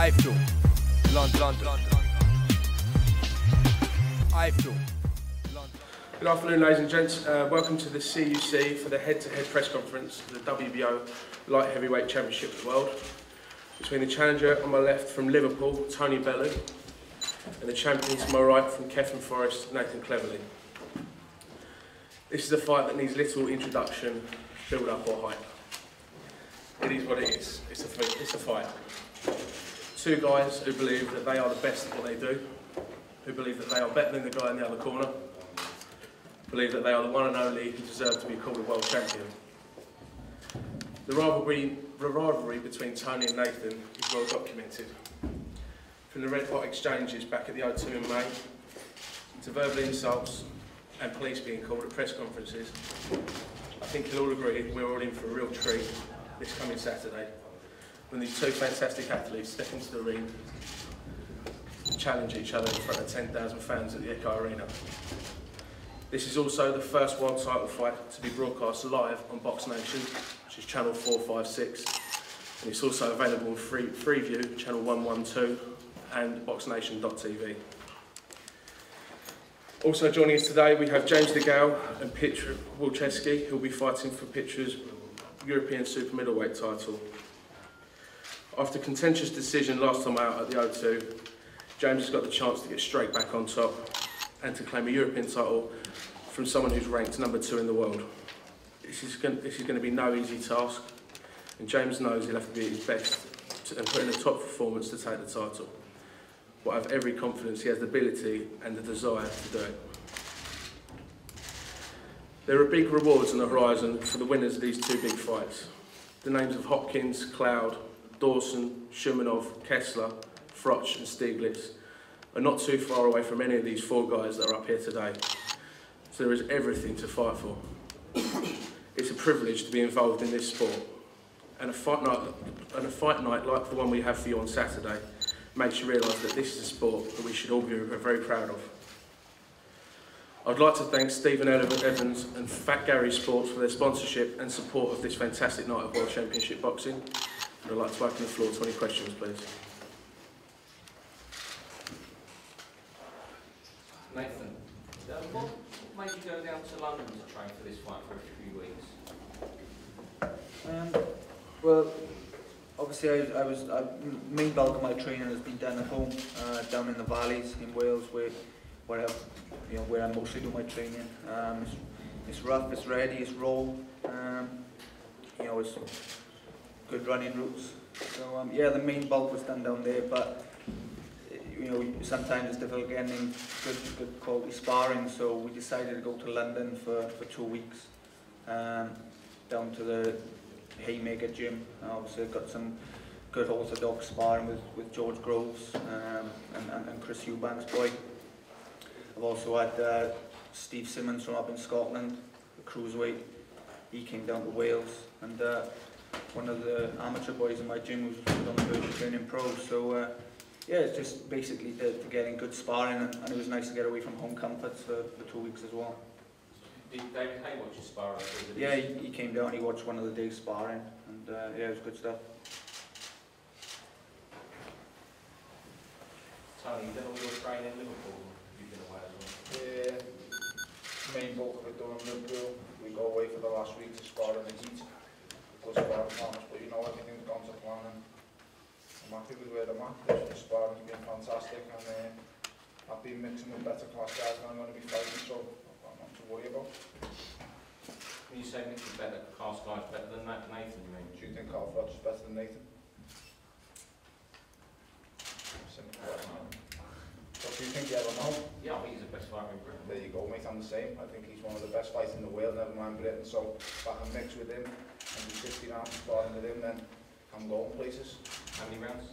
iFILM, London. iFILM. Good afternoon, ladies and gents. Welcome to the CUC for the head-to-head press conference for the WBO Light Heavyweight Championship of the World between the challenger on my left from Liverpool, Tony Bellew, and the champion to my right from Kefton Forest, Nathan Cleverly. This is a fight that needs little introduction, build-up or hype. It is what it is. It's a fight. Two guys who believe that they are the best at what they do, who believe that they are better than the guy in the other corner, believe that they are the one and only who deserve to be called a world champion. The rivalry between Tony and Nathan is well documented. From the red hot exchanges back at the O2 in May, to verbal insults and police being called at press conferences, I think you'll all agree we're all in for a real treat this coming Saturday, when these two fantastic athletes step into the ring and challenge each other in front of 10,000 fans at the Echo Arena. This is also the first world title fight to be broadcast live on Box Nation, which is channel 456, and it's also available on Freeview, channel 112, and boxnation.tv. Also joining us today, we have James DeGale and Piotr Wilczewski, who will be fighting for Piotr's European super middleweight title. After a contentious decision last time out at the O2, James has got the chance to get straight back on top and to claim a European title from someone who's ranked #2 in the world. This is going to be no easy task, and James knows he'll have to be at his best and put in a top performance to take the title. But I have every confidence he has the ability and the desire to do it. There are big rewards on the horizon for the winners of these two big fights. The names of Hopkins, Cloud, Dawson, Shumanov, Kessler, Froch and Stieglitz are not too far away from any of these four guys that are up here today. So there is everything to fight for. It's a privilege to be involved in this sport. And a fight night like the one we have for you on Saturday makes you realise that this is a sport that we should all be very proud of. I'd like to thank Stephen Evans and Fat Gary Sports for their sponsorship and support of this fantastic night of World Championship Boxing. And I'd like to open the floor to any questions, please. Nathan, what made you go down to London to train for this fight for a few weeks? Well, obviously the main bulk of my training has been done at home, down in the valleys in Wales, where I mostly do my training. It's rough, it's ready, it's raw. It's good running routes. So yeah, the main bulk was done down there, but sometimes it's difficult getting good quality sparring. So we decided to go to London for 2 weeks, down to the Haymaker gym. Obviously got some good orthodox sparring with George Groves and Chris Eubanks boy. I've also had Steve Simmons from up in Scotland, the cruiserweight. He came down to Wales, and one of the amateur boys in my gym was on the verge of turning pro. So yeah, it's just basically to get in good sparring, and it was nice to get away from home comforts for 2 weeks as well. Did David Hay watch your sparring? Yeah, he came down, he watched one of the days sparring, and yeah, it was good stuff. Tony, you done all your training in Liverpool? You've been away as well? Yeah, main bulk of it done in Liverpool. We go away for the last week to spar in the heat. Good sparring partners, but everything's gone to plan, and I'm happy with where I'm at. The sparring's been fantastic, and I've been mixing with better class guys and I'm going to be fighting, so I'm not to worry about. When you say mixing better class guys, better than Nathan, you mean? Do you think Carl Froch is better than Nathan? Simple as that. What do you think, yeah or no? Yeah, I think he's the best fighter in Britain. There you go, mate, I'm the same. I think he's one of the best fighters in the world, never mind Britain. So if I can mix with him and do 60 rounds sparring with him, then I'm going places. How many rounds?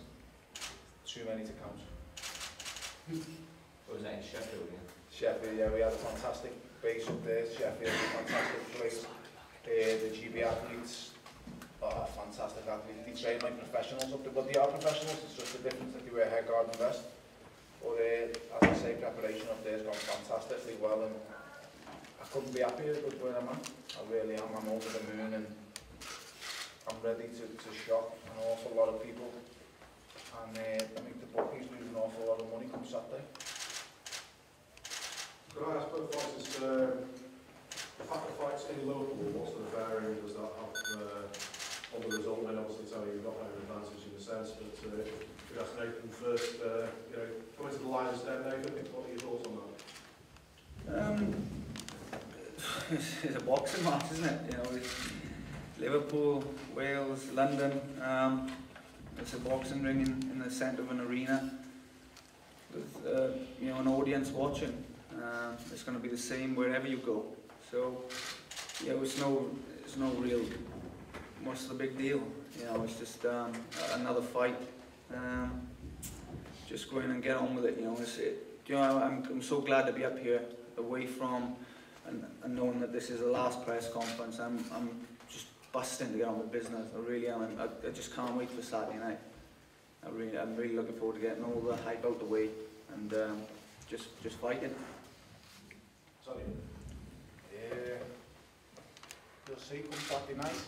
Too many to count. Or was that in Sheffield, yeah? Sheffield, yeah, we had a fantastic base up there. Sheffield, a fantastic place. The GB athletes are fantastic athletes. They train like professionals up there, but they are professionals. It's just the difference that they wear head guard and vest. But as I say, preparation up there has gone fantastically well, and I couldn't be happier with where I'm at. I really am. I'm over the moon, and I'm ready to shock an awful lot of people and I think the bookies lose an awful lot of money come Saturday. Could I ask both fighters, the fact the fight's in Liverpool, what sort of bearing does that have on the result? And obviously Tony, you've got home advantage in a sense, but if we ask Nathan first, coming to the Lions Den, Nathan, what are your thoughts on that? It's a boxing match, isn't it? You know, it's Liverpool, Wales, London. It's a boxing ring in the centre of an arena with you know, an audience watching. It's going to be the same wherever you go. So yeah, it's no real. What's the big deal? You know, it's just another fight. Just go in and get on with it. You know, you know, I'm so glad to be up here, away from, and knowing that this is the last press conference. I'm just busting to get on with business. I really am. I just can't wait for Saturday night. I'm really looking forward to getting all the hype out the way and just fighting. Sorry. You'll see come Saturday night.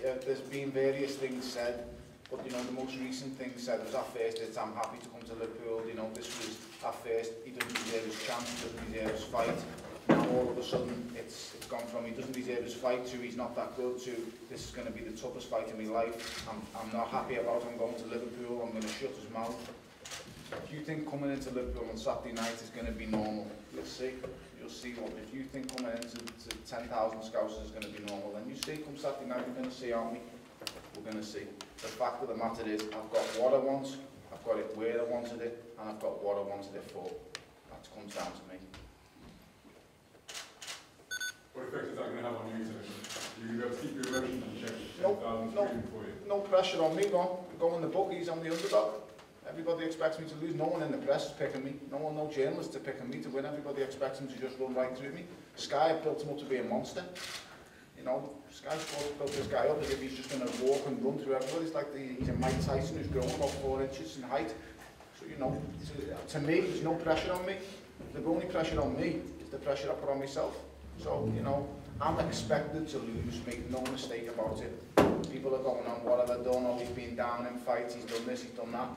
Yeah, there's been various things said, but you know, the most recent thing said was at first it's I'm happy to come to Liverpool. You know, this was at first he doesn't deserve his chance, he doesn't deserve his fight. Now all of a sudden it's gone from he doesn't deserve his fight to he's not that good to this is going to be the toughest fight in my life. I'm not happy about him going to Liverpool. I'm going to shut his mouth. If you think coming into Liverpool on Saturday night is going to be normal, you'll see. You'll see what. If you think coming into 10,000 scouts is going to be normal, then you see come Saturday night you're going to see, aren't we? We're going to see. The fact of the matter is I've got what I want, I've got it where I wanted it, and I've got what I wanted it for. That comes down to me. What effect is that going to have on you, Tony? You're going to be able to keep your emotions in check? No pressure on me, no. Going the bookies, I'm the underdog. Everybody expects me to lose. No one in the press is picking me. No journalists are picking me to win. Everybody expects him to just run right through me. Sky built him up to be a monster. You know, Sky's built this guy up as if he's just going to walk and run through everybody. It's like he's a Mike Tyson who's grown about 4 inches in height. So, you know, to me, there's no pressure on me. The only pressure on me is the pressure I put on myself. So, you know, I'm expected to lose, make no mistake about it. People are going on, what have I done? Oh, he's been down in fights, he's done this, he's done that.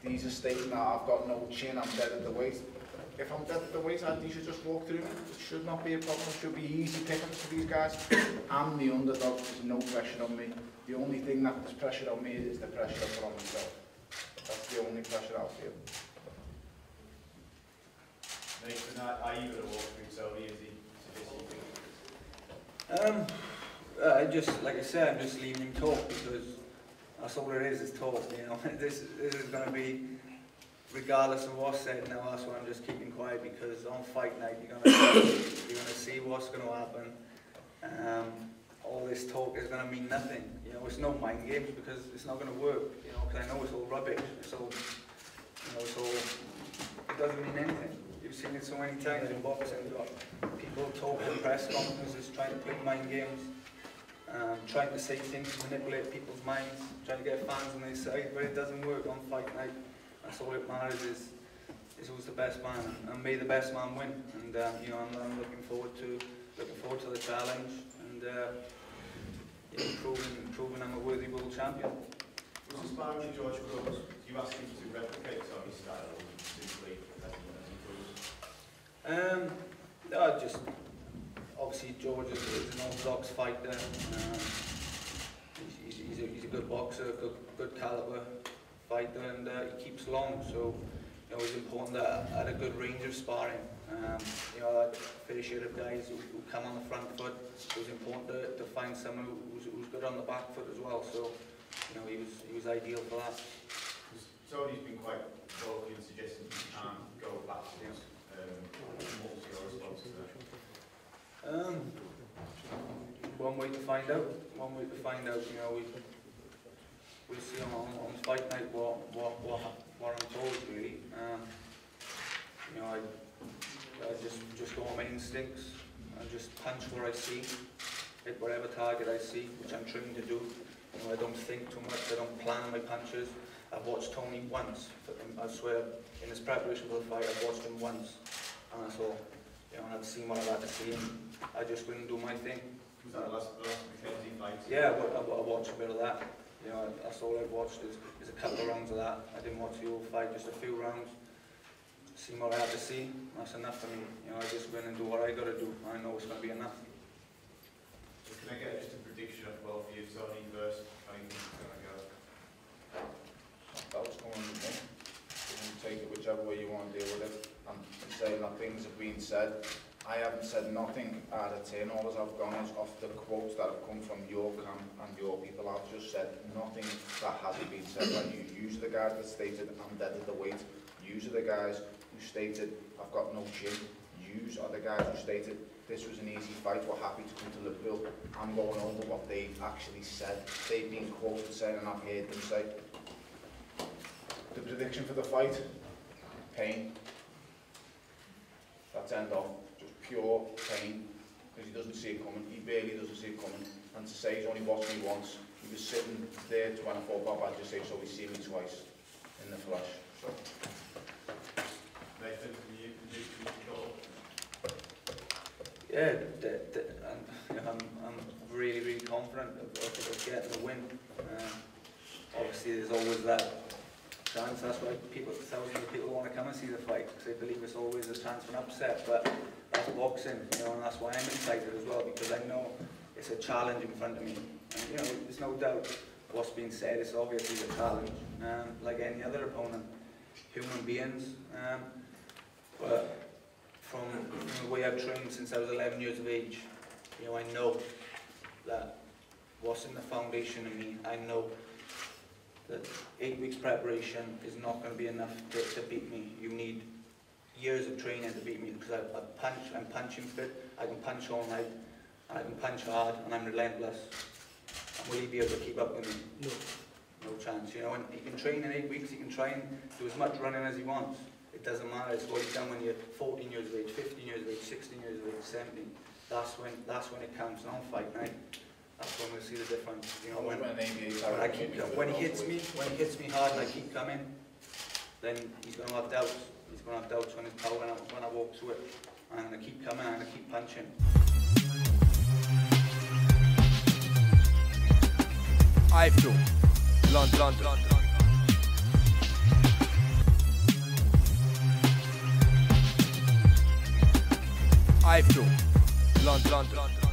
These are stating that I've got no chin, I'm dead at the weight. If I'm dead at the weight, he should just walk through me. It should not be a problem, it should be easy pickings for these guys. I'm the underdog, there's no pressure on me. The only thing that there's pressure on me is the pressure I put on myself. That's the only pressure I feel. Nathan, are you going to walk through Tony? Is he suggesting? I just, like I said, I'm just leaving him talk because that's all it is talk, you know. This is going to be, regardless of what's said now, that's why I'm just keeping quiet because on fight night you're going to see what's going to happen. All this talk is going to mean nothing, you know. It's no mind games because it's not going to work, you know, because I know it's all rubbish. It's all, you know, it doesn't mean anything. You've seen it so many times in boxing. You've got people talking in press conferences, trying to play mind games, trying to say things to manipulate people's minds, trying to get fans on their side, but it doesn't work on fight night. That's all it matters is who's the best man, and may the best man win. And you know, I'm looking forward to the challenge and you know, proving I'm a worthy world champion. Was inspiring with George Groves? Do you ask him to replicate Tony's style or simply as he No, just obviously George is an orthodox fighter. He's a good boxer, good caliber fighter, and he keeps long. So you know, it's important that I had a good range of sparring. You know, I had a fair share of guys who come on the front foot. It was important to find someone who's good on the back foot as well. So you know, he was ideal for that. Tony's been quite vocal in suggesting you can't go backwards. What was your response to that? One way to find out. You know, we'll see on fight night what I'm told really. You know, I just go on my instincts. I just punch where I see, hit whatever target I see, which I'm trained to do. You know, I don't think too much. I don't plan my punches. I've watched Tony once. I swear, in his preparation for the fight, I've watched him once, and that's all. You know, and I've seen what I've had to see, and I just went and do my thing. Was that the last McKenzie fight? Yeah, I watched a bit of that. You know, that's all I've watched is a couple of rounds of that. I didn't watch the whole fight, just a few rounds. Seen what I had to see, that's enough for me. You know, I just win and do what I got to do. I know it's going to be enough. So can I get just a prediction as well for you, Tony, first? How you think it's going to go? That was coming with me. You can take it whichever way you want to deal with it. I'm saying that things have been said. I haven't said nothing out of turn. All I've gone is off the quotes that have come from your camp and your people. I've just said nothing that hasn't been said by you. Use the guys that stated I'm dead at the weight. Use the guys who stated I've got no chin. Use are the guys who stated this was an easy fight, we're happy to come to Liverpool. I'm going over what they've actually said. They've been quoted saying, and I've heard them say. The prediction for the fight, pain. That's end off. Just pure pain. Because he doesn't see it coming. He barely doesn't see it coming. And to say he's only watched me once, he was sitting there when I thought Bob, I'd just say, so he's seen me twice in the flesh. Nathan, can you predict who's got? Yeah, I'm really, really confident of getting the win. Obviously, there's always that chance. That's why thousands of people want to come and see the fight, because they believe it's always a chance for an upset. But that's boxing, you know, and that's why I'm excited as well, because I know it's a challenge in front of me. And you know, there's no doubt what's being said. It's obviously a challenge, like any other opponent, human beings. But from the way I've trained since I was 11 years of age, you know, I know that what's in the foundation of me. I know that 8 weeks preparation is not going to be enough to beat me. You need years of training to beat me, because I'm punching fit, I can punch all night, and I can punch hard, and I'm relentless. And will he be able to keep up with me? No chance, you know. And he can train in 8 weeks, he can try and do as much running as he wants. It doesn't matter, it's what he's done when you're 14 years of age, 15 years of age, 16 years of age, 17. That's when it counts. And on fight night, that's when we'll see the difference. You know, when he hits me hard and I keep coming, then he's going to have doubts. He's going to have doubts when his power when I walk through it. And I'm going to keep coming, and I'm going to keep punching. iFILM, London. iFILM, London.